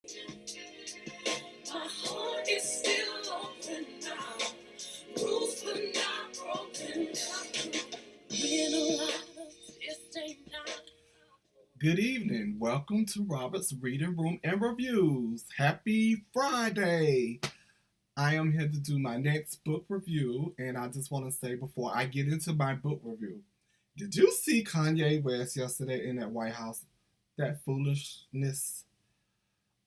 My heart is still open now. Rules but not broken. Been a lot of yesterday night. Good evening. Welcome to Robert's Reading Room and Reviews. Happy Friday. I am here to do my next book review, and I just want to say before I get into my book review, did you see Kanye West yesterday in that White House? That foolishness.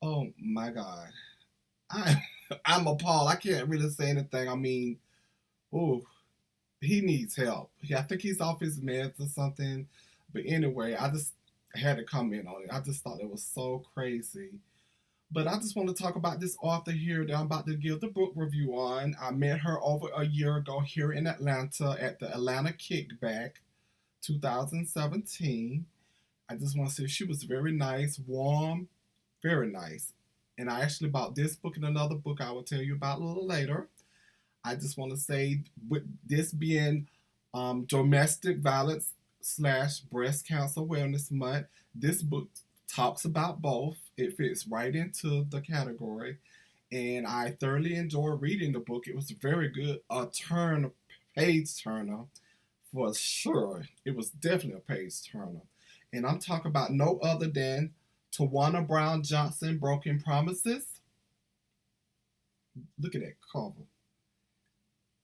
Oh my God. I I'm appalled. I can't really say anything. I mean, oh, he needs help. I think he's off his meds or something. But anyway, I just had to comment on it. I just thought it was so crazy. But I just want to talk about this author here that I'm about to give the book review on. I met her over a year ago here in Atlanta at the Atlanta Kickback 2017. I just want to say she was very nice, warm, very nice. And I actually bought this book and another book I will tell you about a little later. I just want to say, with this being domestic violence slash breast cancer awareness month, this book talks about both. It fits right into the category. And I thoroughly enjoyed reading the book. It was very good. A page turner for sure. It was definitely a page turner. And I'm talking about no other than Tywanda Brown Johnson, Broken Promises. Look at that cover.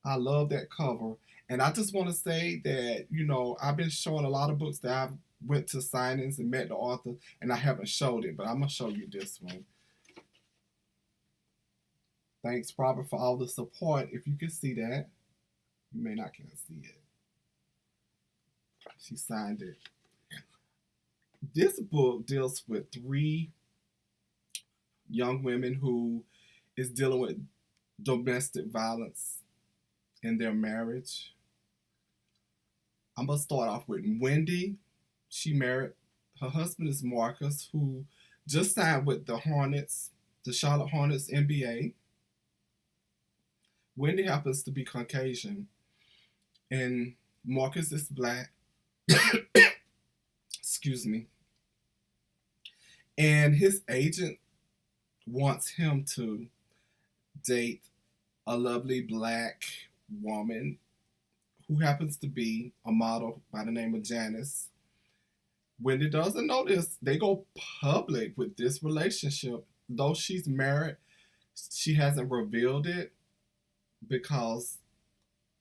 I love that cover. And I just want to say that, I've been showing a lot of books that I've went to signings and met the author, and I haven't showed it, but I'm going to show you this one. Thanks, Robert, for all the support. If you can see that. You may not can see it. She signed it. This book deals with 3 young women who is dealing with domestic violence in their marriage. I'm going to start off with Wendy. She married, her husband is Marcus, who just signed with the Hornets, the Charlotte Hornets NBA. Wendy happens to be Caucasian, and Marcus is black. Excuse me. And his agent wants him to date a lovely black woman who happens to be a model by the name of Janice. Wendy doesn't know this. They go public with this relationship. Though she's married, she hasn't revealed it because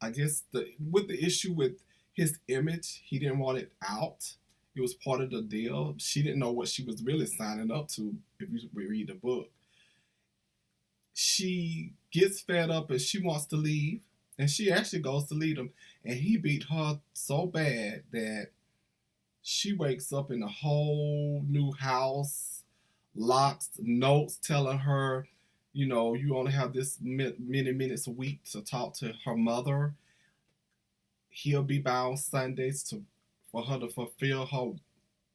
I guess with the issue with his image, he didn't want it out. It was part of the deal. She didn't know what she was really signing up to if you read the book. She gets fed up and she wants to leave. And she actually goes to lead him. And he beat her so bad that she wakes up in a whole new house, locks, notes telling her, you only have this many minutes a week to talk to her mother. He'll be by on Sundays for her to fulfill her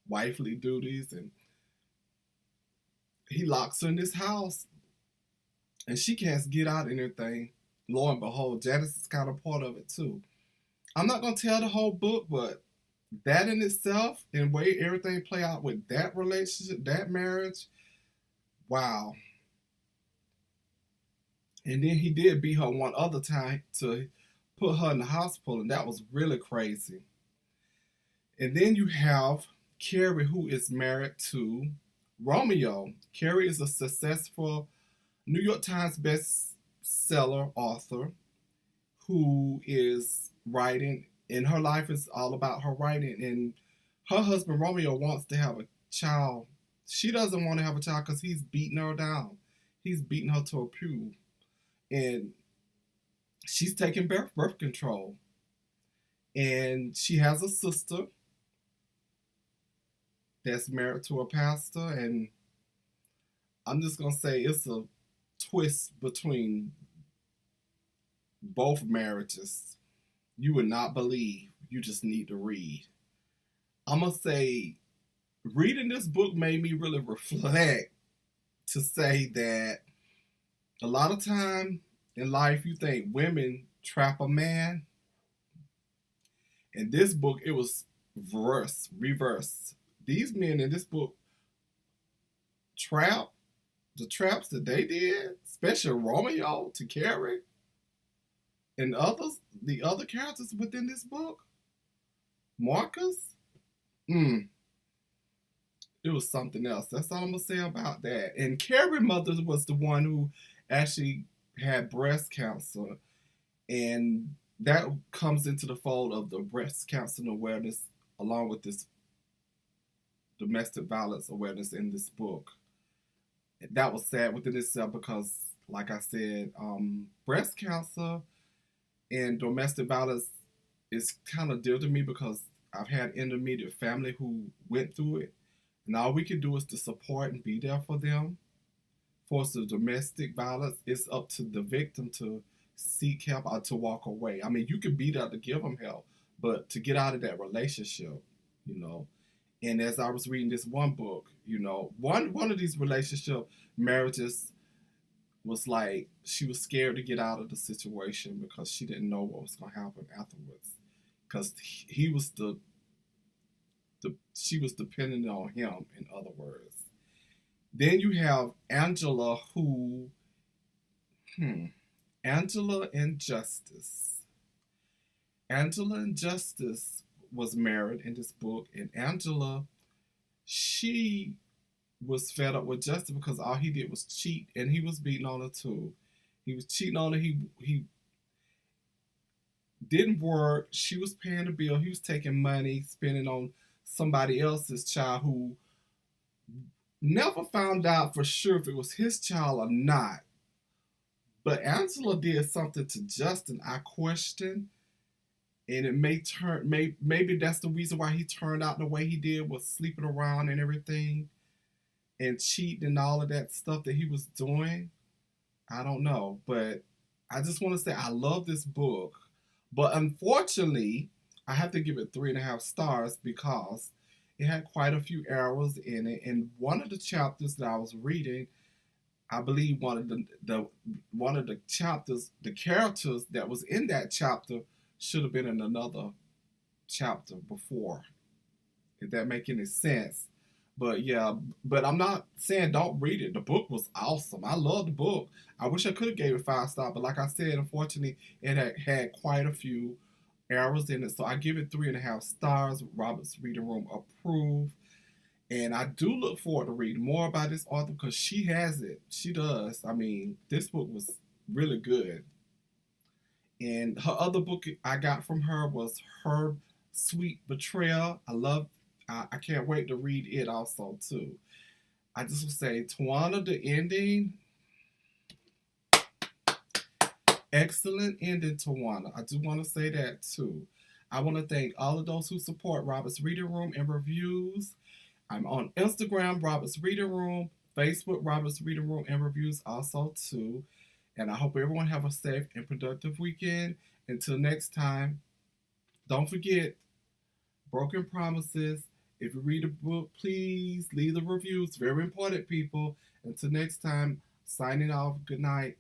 wifely duties, and he locks her in this house, and she can't get out anything. Lo and behold, Janice is kind of part of it too. I'm not gonna tell the whole book, but that in itself, and the way everything play out with that relationship, that marriage, wow. And then he did beat her one other time to put her in the hospital, and that was really crazy. And then you have Cari, who is married to Romeo. Cari is a successful New York Times bestseller author who is writing, and her life is all about her writing. And her husband, Romeo, wants to have a child. She doesn't want to have a child because he's beating her down. He's beating her to a pew. And she's taking birth control. And she has a sister that's married to a pastor, and I'm just going to say it's a twist between both marriages. You would not believe. You just need to read. I'm going to say reading this book made me really reflect to say that a lot of time in life you think women trap a man. In this book, it was reverse. These men in this book trap the traps that they did, especially Romeo to Cari and the other characters within this book, Marcus, it was something else. That's all I'm gonna say about that. And Cari mother was the one who actually had breast cancer, and that comes into the fold of the breast cancer awareness along with this domestic violence awareness in this book. That was sad within itself because, like I said, breast cancer and domestic violence is kind of dear to me because I've had intermediate family who went through it, and all we can do is to support and be there for them. For the domestic violence, it's up to the victim to seek help or to walk away. I mean, you can be there to give them help, but to get out of that relationship, you know. And as I was reading this one book, you know, one of these relationship marriages was like she was scared to get out of the situation because she didn't know what was going to happen afterwards. Because he was she was dependent on him. In other words, then you have Angela, Angela and Justice. Angela and Justice was married in this book, and Angela, she was fed up with Justice because all he did was cheat, and he was beating on her too. He was cheating on her. He didn't work. She was paying the bill. He was taking money, spending on somebody else's child who never found out for sure if it was his child or not. But Angela did something to Justin I question, and it maybe that's the reason why he turned out the way he did, was sleeping around and everything, and cheating and all of that stuff that he was doing. I don't know, but I just want to say I love this book, but unfortunately, I have to give it 3.5 stars because it had quite a few errors in it, and one of the chapters that I was reading, I believe one of the chapters, the characters that was in that chapter should have been in another chapter before. If that make any sense. But yeah, but I'm not saying don't read it. The book was awesome. I love the book. I wish I could have gave it 5 stars, but like I said, unfortunately, it had quite a few errors in it. So I give it 3.5 stars. Robert's Reading Room approved. And I do look forward to reading more about this author because she has it. She does. I mean, this book was really good. And her other book I got from her was Her Sweet Betrayal. I can't wait to read it also, too. I just will say, Tywanda, the ending, excellent ending, Tywanda. I do want to say that, too. I want to thank all of those who support Robert's Reading Room and Reviews. I'm on Instagram, Robert's Reading Room, Facebook, Robert's Reading Room and Reviews also, too. And I hope everyone have a safe and productive weekend. Until next time, don't forget, broken promises. If you read a book, please leave the reviews. Very important, people. Until next time, signing off. Good night.